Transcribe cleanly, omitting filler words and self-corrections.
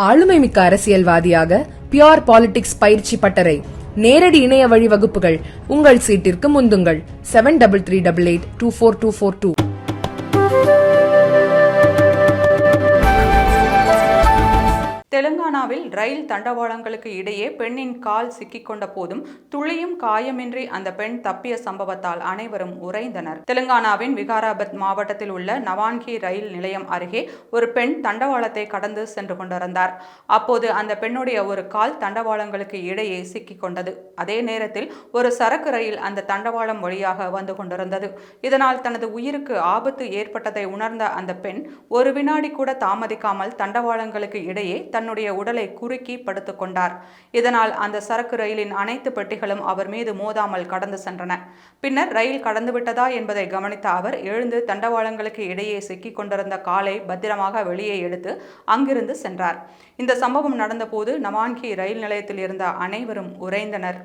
ஆளுமைமிக்க அரசியல்வாதியாக pure politics பயிற்சி பட்டறை, நேரடி இணைய வழி வகுப்புகள். உங்கள் சீட்டிற்கு முந்துங்கள். 7338824242. தெலுங்கானாவில் ரயில் தண்டவாளங்களுக்கு இடையே பெண்ணின் கால் சிக்கிக்கொண்ட போதும் துளியும் காயமின்றி அந்த பெண் தப்பிய சம்பவத்தால் அனைவரும் உறைந்தனர். தெலுங்கானாவின் விகாராபாத் மாவட்டத்தில் உள்ள நவான்கி ரயில் நிலையம் அருகே ஒரு பெண் தண்டவாளத்தை கடந்து சென்று கொண்டிருந்தார். அப்போது அந்த பெண்ணுடைய ஒரு கால் தண்டவாளங்களுக்கு இடையே சிக்கிக்கொண்டது. அதே நேரத்தில் ஒரு சரக்கு ரயில் அந்த தண்டவாளம் வழியாக வந்து கொண்டிருந்தது. இதனால் தனது உயிருக்கு ஆபத்து ஏற்பட்டதை உணர்ந்த அந்த பெண் ஒரு வினாடி கூட தாமதிக்காமல் தண்டவாளங்களுக்கு இடையே தன்னுடைய உடலை குறுக்கி படுத்துக் கொண்டார். இதனால் அந்த சரக்கு ரயிலின் அனைத்து பெட்டிகளும் அவர் மீது மோதாமல் கடந்து சென்றன. பின்னர் ரயில் கடந்துவிட்டதா என்பதை கவனித்த அவர் எழுந்து தண்டவாளங்களுக்கு இடையே சிக்கிக் கொண்டிருந்த காலை பத்திரமாக வெளியே எடுத்து அங்கிருந்து சென்றார். இந்த சம்பவம் நடந்தபோது நவான்கி ரயில் நிலையத்தில் இருந்த அனைவரும் உறைந்தனர்.